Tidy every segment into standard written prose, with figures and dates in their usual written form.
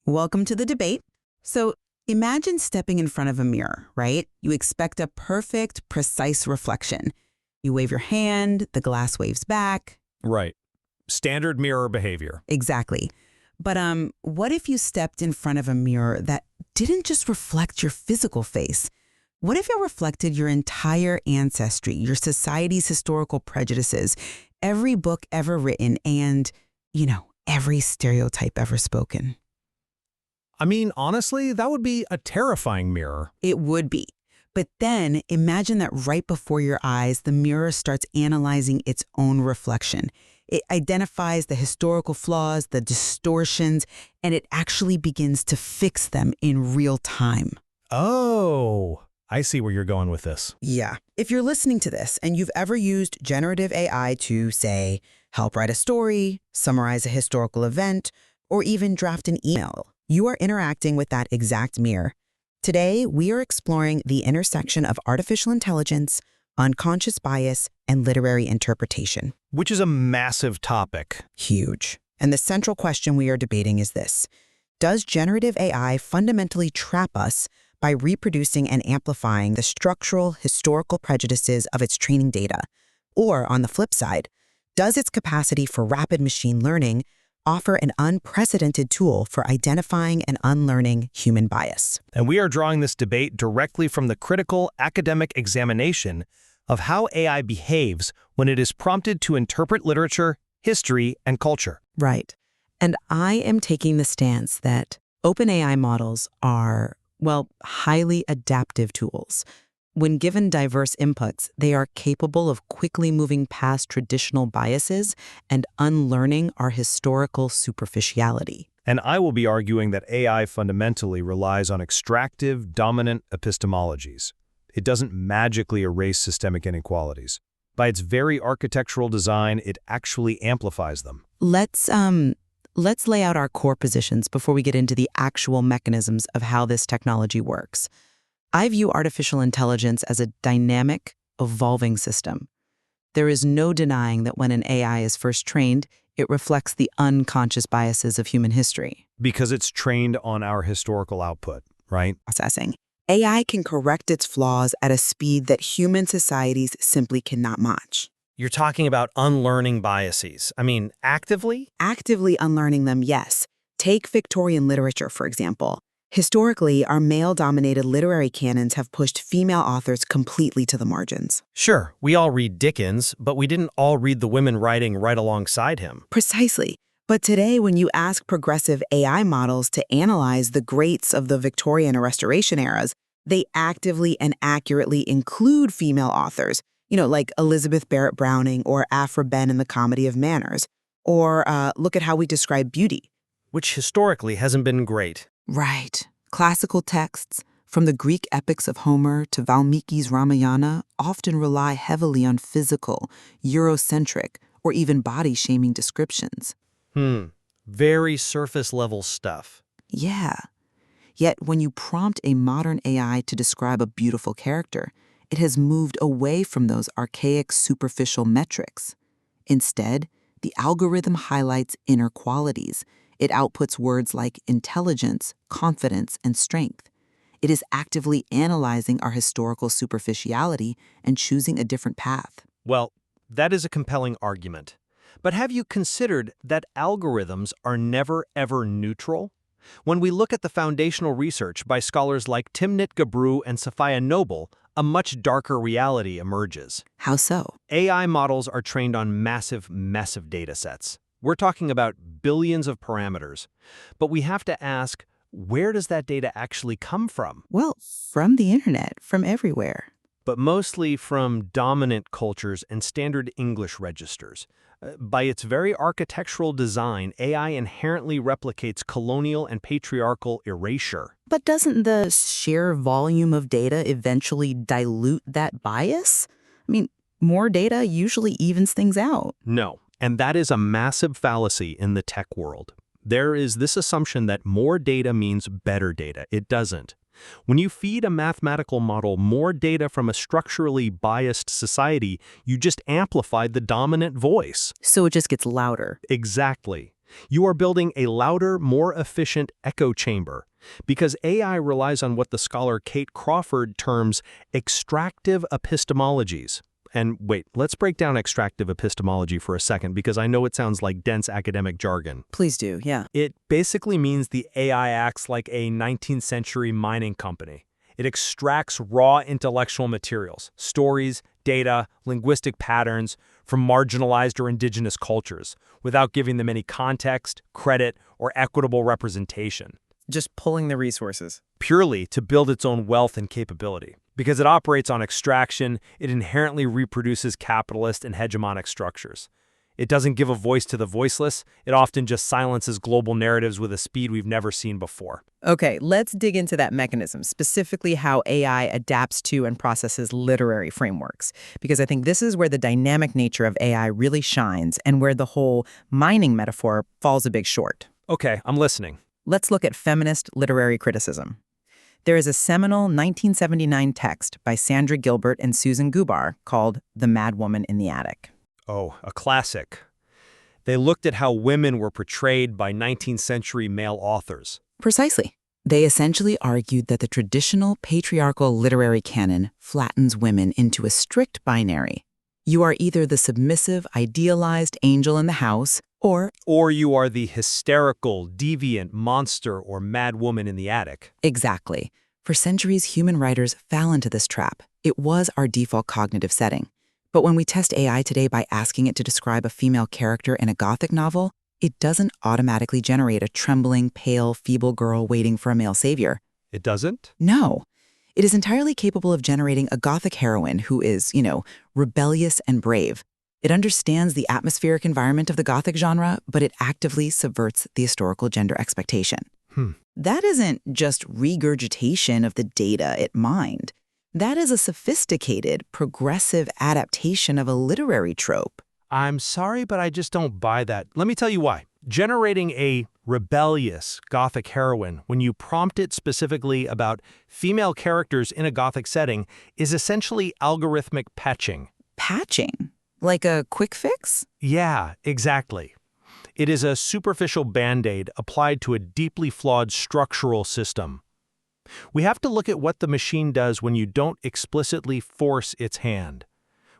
Welcome to the debate. So imagine stepping in front of a mirror, right? You expect a perfect, precise reflection. You wave your hand, the glass waves back. Right. Standard mirror behavior. Exactly. But what if you stepped in front of a mirror that didn't just reflect your physical face? What if it reflected your entire ancestry, your society's historical prejudices, every book ever written, and, every stereotype ever spoken? I mean, honestly, that would be a terrifying mirror. It would be. But then imagine that right before your eyes, the mirror starts analyzing its own reflection. It identifies the historical flaws, the distortions, and it actually begins to fix them in real time. Oh, I see where you're going with this. Yeah. If you're listening to this and you've ever used generative AI to, say, help write a story, summarize a historical event, or even draft an email, you are interacting with that exact mirror. Today, we are exploring the intersection of artificial intelligence, unconscious bias, and literary interpretation. Which is a massive topic. Huge. And the central question we are debating is this: does generative AI fundamentally trap us by reproducing and amplifying the structural, historical prejudices of its training data? Or, on the flip side, does its capacity for rapid machine learning offer an unprecedented tool for identifying and unlearning human bias? And we are drawing this debate directly from the critical academic examination of how AI behaves when it is prompted to interpret literature, history, and culture. Right. And I am taking the stance that OpenAI models are, highly adaptive tools. When given diverse inputs, they are capable of quickly moving past traditional biases and unlearning our historical superficiality. And I will be arguing that AI fundamentally relies on extractive, dominant epistemologies. It doesn't magically erase systemic inequalities. By its very architectural design, it actually amplifies them. Let's lay out our core positions before we get into the actual mechanisms of how this technology works. I view artificial intelligence as a dynamic, evolving system. There is no denying that when an AI is first trained, it reflects the unconscious biases of human history. Because it's trained on our historical output, right? Processing. AI can correct its flaws at a speed that human societies simply cannot match. You're talking about unlearning biases. I mean, actively? Actively unlearning them, yes. Take Victorian literature, for example. Historically, our male-dominated literary canons have pushed female authors completely to the margins. Sure, we all read Dickens, but we didn't all read the women writing right alongside him. Precisely. But today, when you ask progressive AI models to analyze the greats of the Victorian or Restoration eras, they actively and accurately include female authors, like Elizabeth Barrett Browning or Aphra Behn in The Comedy of Manners. Or look at how we describe beauty. Which historically hasn't been great. Right. Classical texts, from the Greek epics of Homer to Valmiki's Ramayana, often rely heavily on physical, Eurocentric, or even body-shaming descriptions. Very surface-level stuff. Yeah. Yet when you prompt a modern AI to describe a beautiful character, it has moved away from those archaic, superficial metrics. Instead, the algorithm highlights inner qualities. It outputs words like intelligence, confidence, and strength. It is actively analyzing our historical superficiality and choosing a different path. Well, that is a compelling argument. But have you considered that algorithms are never, ever neutral? When we look at the foundational research by scholars like Timnit Gebru and Safiya Noble, a much darker reality emerges. How so? AI models are trained on massive data sets. We're talking about billions of parameters. But we have to ask, where does that data actually come from? Well, from the internet, from everywhere. But mostly from dominant cultures and standard English registers. By its very architectural design, AI inherently replicates colonial and patriarchal erasure. But doesn't the sheer volume of data eventually dilute that bias? I mean, more data usually evens things out. No. And that is a massive fallacy in the tech world. There is this assumption that more data means better data. It doesn't. When you feed a mathematical model more data from a structurally biased society, you just amplify the dominant voice. So it just gets louder. Exactly. You are building a louder, more efficient echo chamber, because AI relies on what the scholar Kate Crawford terms extractive epistemologies. And wait, let's break down extractive epistemology for a second, because I know it sounds like dense academic jargon. Please do, yeah. It basically means the AI acts like a 19th century mining company. It extracts raw intellectual materials, stories, data, linguistic patterns from marginalized or indigenous cultures, without giving them any context, credit, or equitable representation. Just pulling the resources. Purely to build its own wealth and capability. Because it operates on extraction, it inherently reproduces capitalist and hegemonic structures. It doesn't give a voice to the voiceless, it often just silences global narratives with a speed we've never seen before. Okay, let's dig into that mechanism, specifically how AI adapts to and processes literary frameworks, because I think this is where the dynamic nature of AI really shines and where the whole mining metaphor falls a bit short. Okay, I'm listening. Let's look at feminist literary criticism. There is a seminal 1979 text by Sandra Gilbert and Susan Gubar called The Mad Woman in the Attic. Oh, a classic. They looked at how women were portrayed by 19th century male authors. Precisely. They essentially argued that the traditional patriarchal literary canon flattens women into a strict binary. You are either the submissive, idealized angel in the house, or you are the hysterical, deviant monster or mad woman in the attic. Exactly. For centuries, human writers fell into this trap. It was our default cognitive setting. But when we test AI today by asking it to describe a female character in a Gothic novel, it doesn't automatically generate a trembling, pale, feeble girl waiting for a male savior. It doesn't? No. It is entirely capable of generating a Gothic heroine who is, rebellious and brave. It understands the atmospheric environment of the Gothic genre, but it actively subverts the historical gender expectation. That isn't just regurgitation of the data it mined. That is a sophisticated, progressive adaptation of a literary trope. I'm sorry, but I just don't buy that. Let me tell you why. Generating a rebellious Gothic heroine, when you prompt it specifically about female characters in a Gothic setting, is essentially algorithmic patching. Patching? Like a quick fix? Yeah, exactly. It is a superficial band-aid applied to a deeply flawed structural system. We have to look at what the machine does when you don't explicitly force its hand.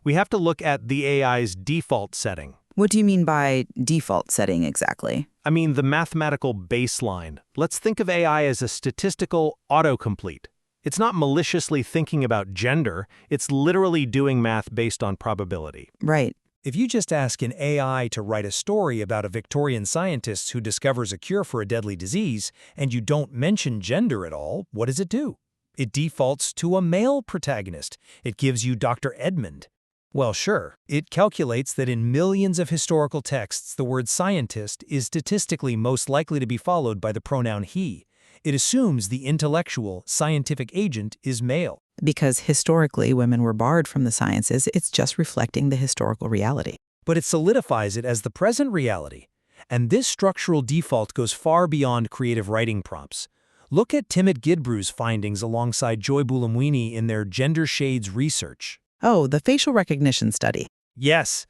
We have to look at the AI's default setting. What do you mean by default setting exactly? I mean the mathematical baseline. Let's think of AI as a statistical autocomplete. It's not maliciously thinking about gender, it's literally doing math based on probability. Right. If you just ask an AI to write a story about a Victorian scientist who discovers a cure for a deadly disease, and you don't mention gender at all, what does it do? It defaults to a male protagonist. It gives you Dr. Edmund. Well, sure, it calculates that in millions of historical texts, the word scientist is statistically most likely to be followed by the pronoun he. It assumes the intellectual, scientific agent is male. Because historically women were barred from the sciences, it's just reflecting the historical reality. But it solidifies it as the present reality. And this structural default goes far beyond creative writing prompts. Look at Timothy Gidbrew's findings alongside Joy Buolamwini in their Gender Shades research. Oh, the facial recognition study. Yes,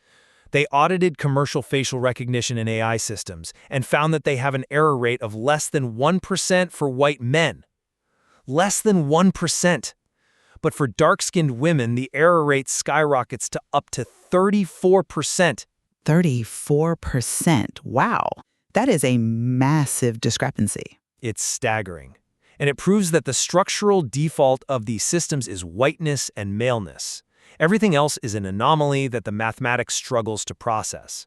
they audited commercial facial recognition in AI systems and found that they have an error rate of less than 1% for white men. Less than 1%. But for dark-skinned women, the error rate skyrockets to up to 34%. 34%. Wow. That is a massive discrepancy. It's staggering. And it proves that the structural default of these systems is whiteness and maleness. Everything else is an anomaly that the mathematics struggles to process.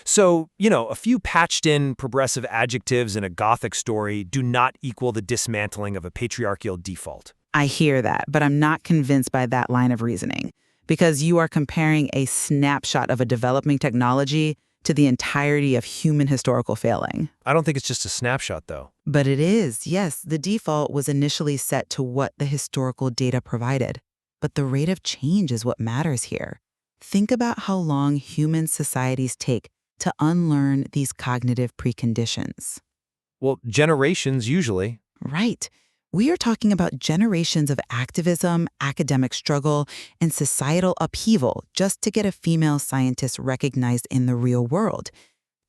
So, a few patched-in progressive adjectives in a Gothic story do not equal the dismantling of a patriarchal default. I hear that, but I'm not convinced by that line of reasoning, because you are comparing a snapshot of a developing technology to the entirety of human historical failing. I don't think it's just a snapshot, though. But it is, yes. The default was initially set to what the historical data provided. But the rate of change is what matters here. Think about how long human societies take to unlearn these cognitive preconditions. Well, generations usually. Right. We are talking about generations of activism, academic struggle, and societal upheaval just to get a female scientist recognized in the real world.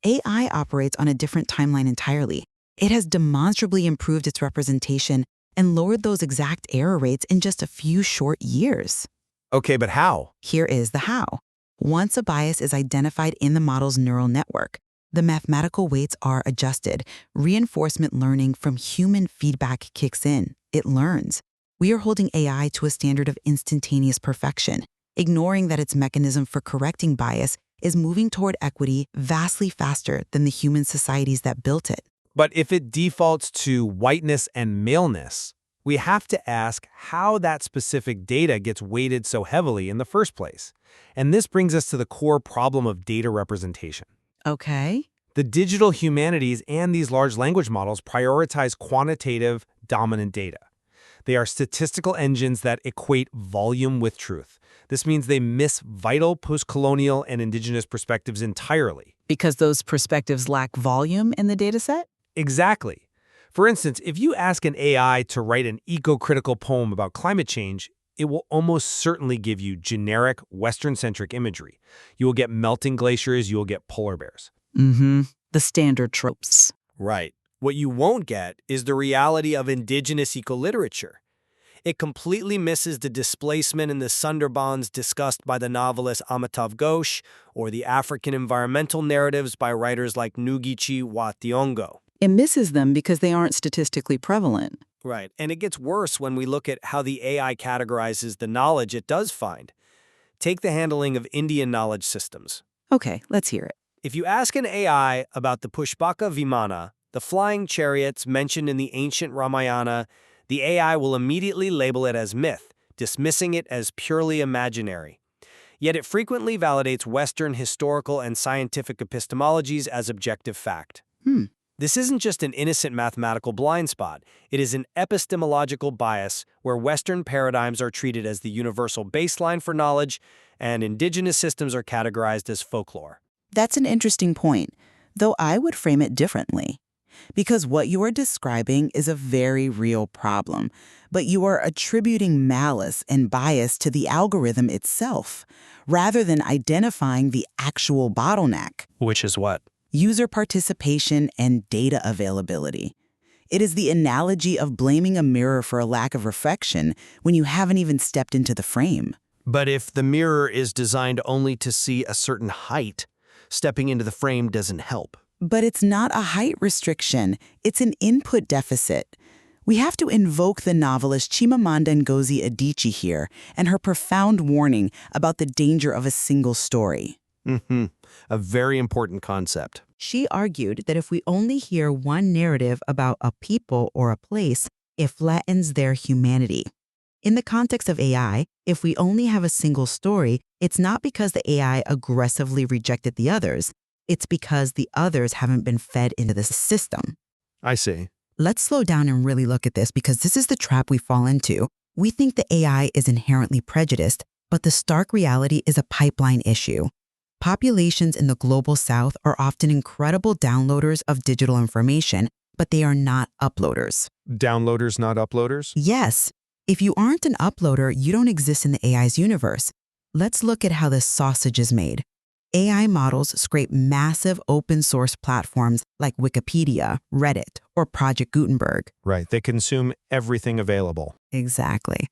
AI operates on a different timeline entirely. It has demonstrably improved its representation and lowered those exact error rates in just a few short years. Okay, but how? Here is the how. Once a bias is identified in the model's neural network, the mathematical weights are adjusted. Reinforcement learning from human feedback kicks in. It learns. We are holding AI to a standard of instantaneous perfection, ignoring that its mechanism for correcting bias is moving toward equity vastly faster than the human societies that built it. But if it defaults to whiteness and maleness, we have to ask how that specific data gets weighted so heavily in the first place. And this brings us to the core problem of data representation. Okay. The digital humanities and these large language models prioritize quantitative, dominant data. They are statistical engines that equate volume with truth. This means they miss vital post-colonial and indigenous perspectives entirely. Because those perspectives lack volume in the dataset? Exactly. For instance, if you ask an AI to write an eco-critical poem about climate change, it will almost certainly give you generic, Western-centric imagery. You will get melting glaciers, you will get polar bears. The standard tropes. Right. What you won't get is the reality of indigenous eco-literature. It completely misses the displacement and the Sundarbans discussed by the novelist Amitav Ghosh or the African environmental narratives by writers like Ngugi wa Thiong'o. It misses them because they aren't statistically prevalent. Right, and it gets worse when we look at how the AI categorizes the knowledge it does find. Take the handling of Indian knowledge systems. Okay, let's hear it. If you ask an AI about the Pushpaka Vimana, the flying chariots mentioned in the ancient Ramayana, the AI will immediately label it as myth, dismissing it as purely imaginary. Yet it frequently validates Western historical and scientific epistemologies as objective fact. This isn't just an innocent mathematical blind spot. It is an epistemological bias where Western paradigms are treated as the universal baseline for knowledge and indigenous systems are categorized as folklore. That's an interesting point, though I would frame it differently. Because what you are describing is a very real problem, but you are attributing malice and bias to the algorithm itself, rather than identifying the actual bottleneck. Which is what? User participation and data availability. It is the analogy of blaming a mirror for a lack of reflection when you haven't even stepped into the frame. But if the mirror is designed only to see a certain height, stepping into the frame doesn't help. But it's not a height restriction, it's an input deficit. We have to invoke the novelist Chimamanda Ngozi Adichie here and her profound warning about the danger of a single story. A very important concept. She argued that if we only hear one narrative about a people or a place, it flattens their humanity. In the context of AI, if we only have a single story, it's not because the AI aggressively rejected the others. It's because the others haven't been fed into the system. I see. Let's slow down and really look at this because this is the trap we fall into. We think the AI is inherently prejudiced, but the stark reality is a pipeline issue. Populations in the global south are often incredible downloaders of digital information, but they are not uploaders. Downloaders, not uploaders? Yes. If you aren't an uploader, you don't exist in the AI's universe. Let's look at how this sausage is made. AI models scrape massive open source platforms like Wikipedia, Reddit, or Project Gutenberg. Right, they consume everything available. Exactly.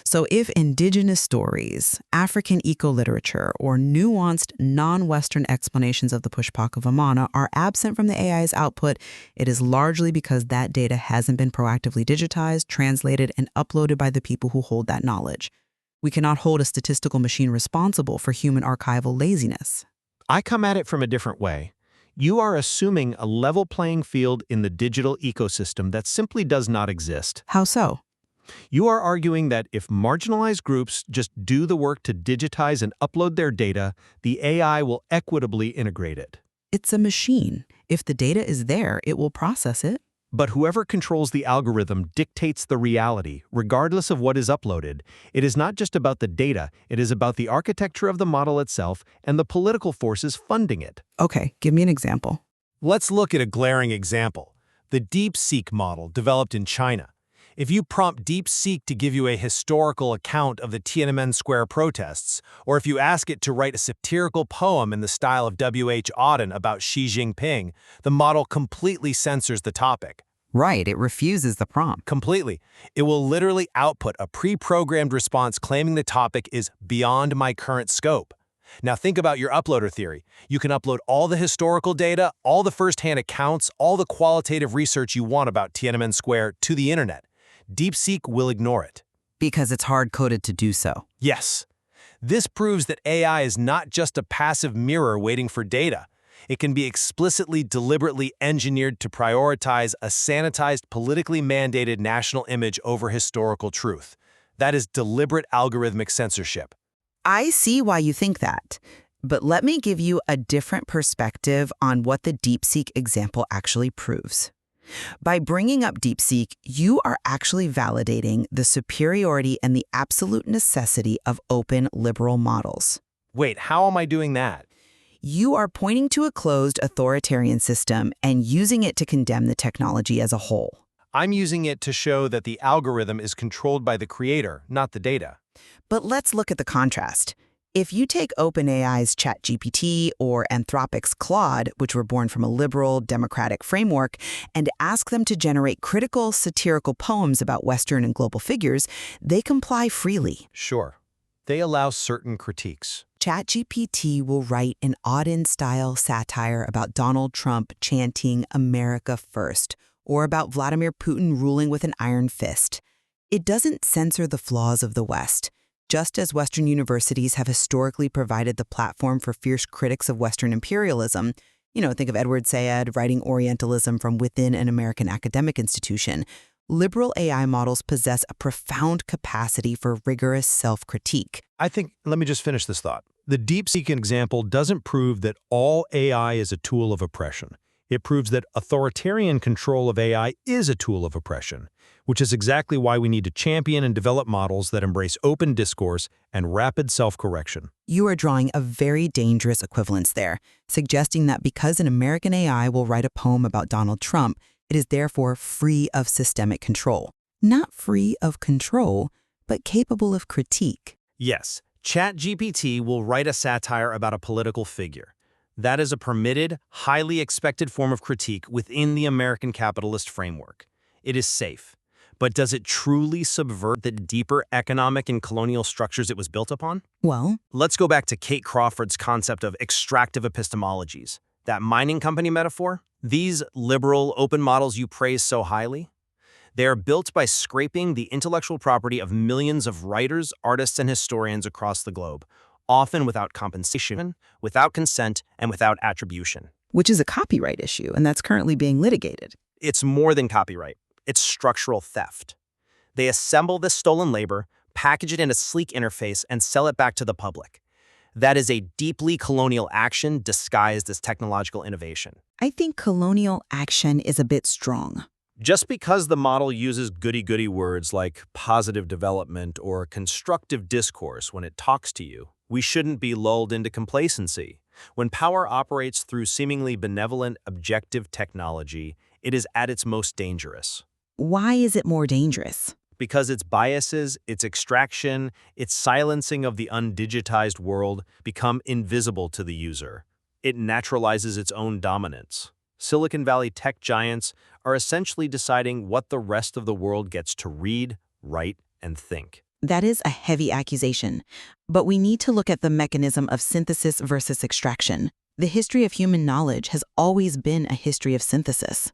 So if indigenous stories, African eco-literature, or nuanced non-Western explanations of the Pushpaka Vimana are absent from the AI's output, it is largely because that data hasn't been proactively digitized, translated, and uploaded by the people who hold that knowledge. We cannot hold a statistical machine responsible for human archival laziness. I come at it from a different way. You are assuming a level playing field in the digital ecosystem that simply does not exist. How so? You are arguing that if marginalized groups just do the work to digitize and upload their data, the AI will equitably integrate it. It's a machine. If the data is there, it will process it. But whoever controls the algorithm dictates the reality, regardless of what is uploaded. It is not just about the data, it is about the architecture of the model itself and the political forces funding it. Okay, give me an example. Let's look at a glaring example. The DeepSeek model developed in China. If you prompt DeepSeek to give you a historical account of the Tiananmen Square protests, or if you ask it to write a satirical poem in the style of W.H. Auden about Xi Jinping, the model completely censors the topic. Right, it refuses the prompt. Completely. It will literally output a pre-programmed response claiming the topic is beyond my current scope. Now think about your uploader theory. You can upload all the historical data, all the first-hand accounts, all the qualitative research you want about Tiananmen Square to the internet. DeepSeek will ignore it. Because it's hard-coded to do so. Yes. This proves that AI is not just a passive mirror waiting for data. It can be explicitly, deliberately engineered to prioritize a sanitized, politically mandated national image over historical truth. That is deliberate algorithmic censorship. I see why you think that, but let me give you a different perspective on what the DeepSeek example actually proves. By bringing up DeepSeek, you are actually validating the superiority and the absolute necessity of open liberal models. Wait, how am I doing that? You are pointing to a closed authoritarian system and using it to condemn the technology as a whole. I'm using it to show that the algorithm is controlled by the creator, not the data. But let's look at the contrast. If you take OpenAI's ChatGPT or Anthropic's Claude, which were born from a liberal, democratic framework, and ask them to generate critical, satirical poems about Western and global figures, they comply freely. Sure. They allow certain critiques. ChatGPT will write an Auden-style satire about Donald Trump chanting America first, or about Vladimir Putin ruling with an iron fist. It doesn't censor the flaws of the West. Just as Western universities have historically provided the platform for fierce critics of Western imperialism, think of Edward Said writing Orientalism from within an American academic institution, liberal AI models possess a profound capacity for rigorous self-critique. Let me just finish this thought. The DeepSeek example doesn't prove that all AI is a tool of oppression. It proves that authoritarian control of AI is a tool of oppression, which is exactly why we need to champion and develop models that embrace open discourse and rapid self-correction. You are drawing a very dangerous equivalence there, suggesting that because an American AI will write a poem about Donald Trump, it is therefore free of systemic control. Not free of control, but capable of critique. Yes, ChatGPT will write a satire about a political figure. That is a permitted, highly expected form of critique within the American capitalist framework. It is safe. But does it truly subvert the deeper economic and colonial structures it was built upon? Well, let's go back to Kate Crawford's concept of extractive epistemologies. That mining company metaphor? These liberal, open models you praise so highly? They are built by scraping the intellectual property of millions of writers, artists, and historians across the globe, often without compensation, without consent, and without attribution. Which is a copyright issue, and that's currently being litigated. It's more than copyright. It's structural theft. They assemble this stolen labor, package it in a sleek interface, and sell it back to the public. That is a deeply colonial action disguised as technological innovation. I think colonial action is a bit strong. Just because the model uses goody-goody words like positive development or constructive discourse when it talks to you, we shouldn't be lulled into complacency. When power operates through seemingly benevolent, objective technology, it is at its most dangerous. Why is it more dangerous? Because its biases, its extraction, its silencing of the undigitized world become invisible to the user. It naturalizes its own dominance. Silicon Valley tech giants are essentially deciding what the rest of the world gets to read, write, and think. That is a heavy accusation, but we need to look at the mechanism of synthesis versus extraction. The history of human knowledge has always been a history of synthesis.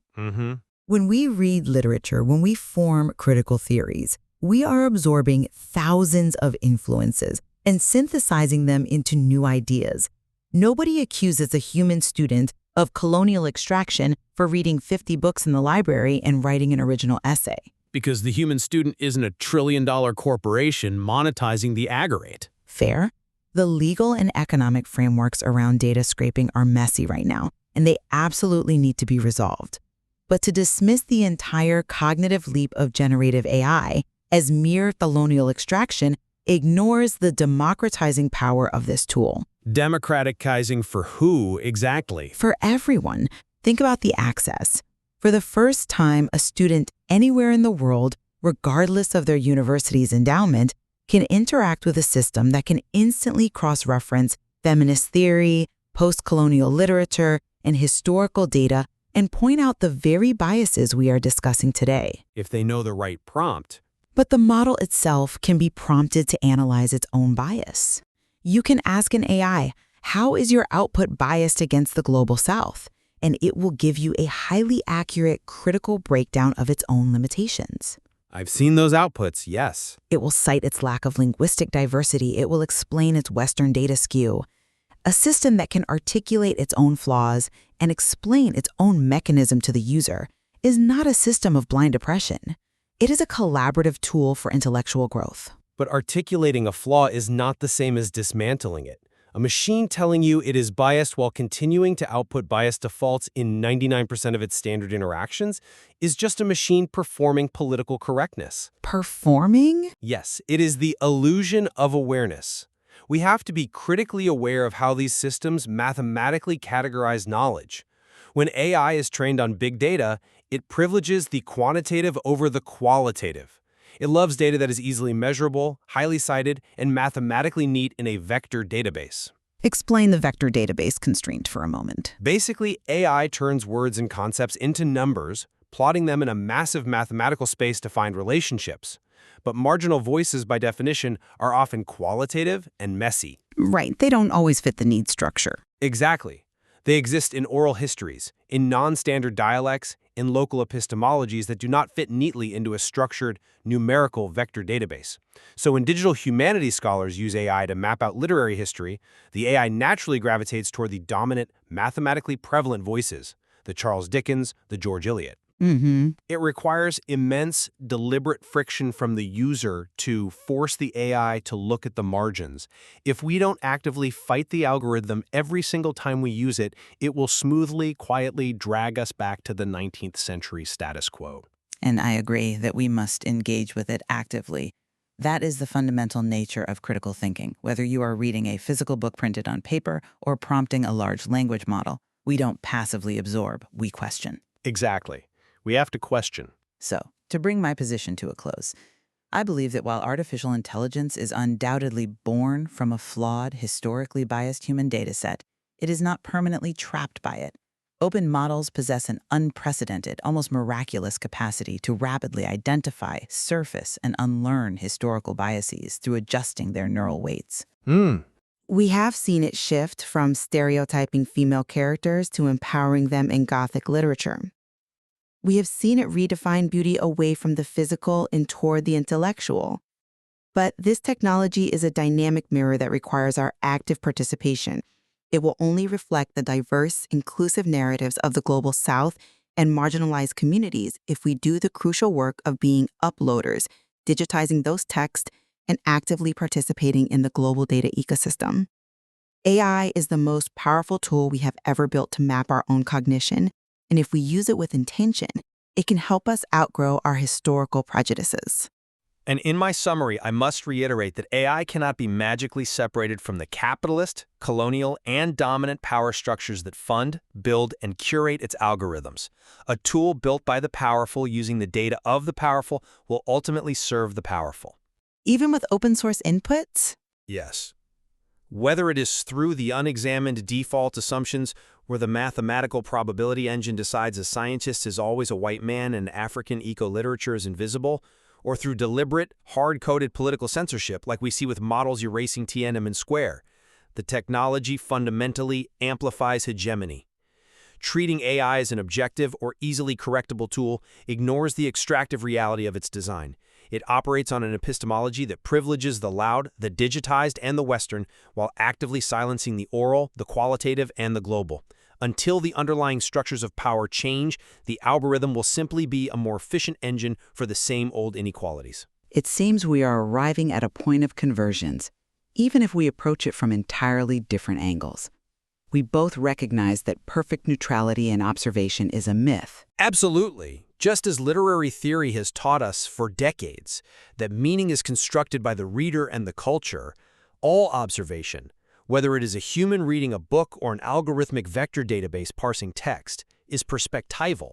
When we read literature, when we form critical theories, we are absorbing thousands of influences and synthesizing them into new ideas. Nobody accuses a human student of colonial extraction for reading 50 books in the library and writing an original essay. Because the human student isn't a trillion-dollar corporation monetizing the aggregate. Fair? The legal and economic frameworks around data scraping are messy right now, and they absolutely need to be resolved. But to dismiss the entire cognitive leap of generative AI as mere colonial extraction ignores the democratizing power of this tool. Democraticizing for who exactly? For everyone. Think about the access. For the first time, a student anywhere in the world regardless of their university's endowment, can interact with a system that can instantly cross-reference feminist theory, post-colonial literature, and historical data and point out the very biases we are discussing today. If they know the right prompt. But the model itself can be prompted to analyze its own bias. You can ask an AI, how is your output biased against the Global South? And it will give you a highly accurate, critical breakdown of its own limitations. I've seen those outputs, yes. It will cite its lack of linguistic diversity. It will explain its Western data skew. A system that can articulate its own flaws and explain its own mechanism to the user is not a system of blind oppression. It is a collaborative tool for intellectual growth. But articulating a flaw is not the same as dismantling it. A machine telling you it is biased while continuing to output biased defaults in 99% of its standard interactions is just a machine performing political correctness. Performing? Yes, it is the illusion of awareness. We have to be critically aware of how these systems mathematically categorize knowledge. When AI is trained on big data, it privileges the quantitative over the qualitative. It loves data that is easily measurable, highly cited, and mathematically neat in a vector database. Explain the vector database constraint for a moment. Basically, AI turns words and concepts into numbers, plotting them in a massive mathematical space to find relationships. But marginal voices, by definition, are often qualitative and messy. Right, they don't always fit the need structure. Exactly. They exist in oral histories, in non-standard dialects, in local epistemologies that do not fit neatly into a structured, numerical vector database. So when digital humanities scholars use AI to map out literary history, the AI naturally gravitates toward the dominant, mathematically prevalent voices, the Charles Dickens, the George Eliot. It requires immense, deliberate friction from the user to force the AI to look at the margins. If we don't actively fight the algorithm every single time we use it, it will smoothly, quietly drag us back to the 19th century status quo. And I agree that we must engage with it actively. That is the fundamental nature of critical thinking. Whether you are reading a physical book printed on paper or prompting a large language model, we don't passively absorb, we question. Exactly. We have to question. So, to bring my position to a close, I believe that while artificial intelligence is undoubtedly born from a flawed, historically biased human dataset, it is not permanently trapped by it. Open models possess an unprecedented, almost miraculous capacity to rapidly identify, surface, and unlearn historical biases through adjusting their neural weights. We have seen it shift from stereotyping female characters to empowering them in Gothic literature. We have seen it redefine beauty away from the physical and toward the intellectual. But this technology is a dynamic mirror that requires our active participation. It will only reflect the diverse, inclusive narratives of the Global South and marginalized communities if we do the crucial work of being uploaders, digitizing those texts, and actively participating in the global data ecosystem. AI is the most powerful tool we have ever built to map our own cognition. And if we use it with intention, it can help us outgrow our historical prejudices. And in my summary, I must reiterate that AI cannot be magically separated from the capitalist, colonial, and dominant power structures that fund, build, and curate its algorithms. A tool built by the powerful using the data of the powerful will ultimately serve the powerful. Even with open source inputs? Yes. Whether it is through the unexamined default assumptions where the mathematical probability engine decides a scientist is always a white man and African eco-literature is invisible, or through deliberate, hard-coded political censorship like we see with models erasing Tiananmen Square, the technology fundamentally amplifies hegemony. Treating AI as an objective or easily correctable tool ignores the extractive reality of its design. It operates on an epistemology that privileges the loud, the digitized, and the Western, while actively silencing the oral, the qualitative, and the global. Until the underlying structures of power change, the algorithm will simply be a more efficient engine for the same old inequalities. It seems we are arriving at a point of convergence, even if we approach it from entirely different angles. We both recognize that perfect neutrality in observation is a myth. Absolutely. Just as literary theory has taught us for decades that meaning is constructed by the reader and the culture, all observation, whether it is a human reading a book or an algorithmic vector database parsing text, is perspectival.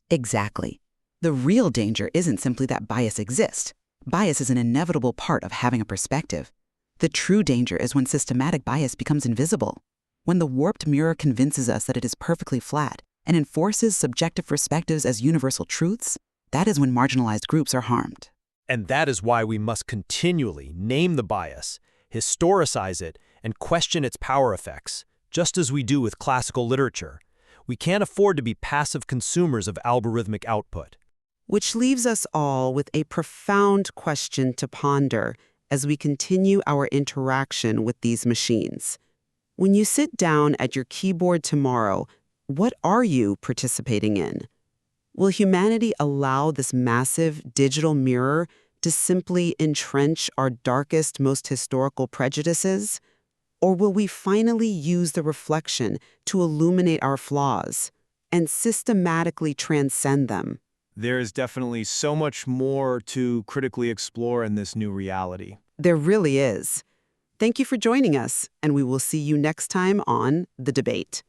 Exactly. The real danger isn't simply that bias exists. Bias is an inevitable part of having a perspective. The true danger is when systematic bias becomes invisible. When the warped mirror convinces us that it is perfectly flat and enforces subjective perspectives as universal truths, that is when marginalized groups are harmed. And that is why we must continually name the bias, historicize it, and question its power effects, just as we do with classical literature. We can't afford to be passive consumers of algorithmic output. Which leaves us all with a profound question to ponder as we continue our interaction with these machines. When you sit down at your keyboard tomorrow, what are you participating in? Will humanity allow this massive digital mirror to simply entrench our darkest, most historical prejudices? Or will we finally use the reflection to illuminate our flaws and systematically transcend them? There is definitely so much more to critically explore in this new reality. There really is. Thank you for joining us, and we will see you next time on The Debate.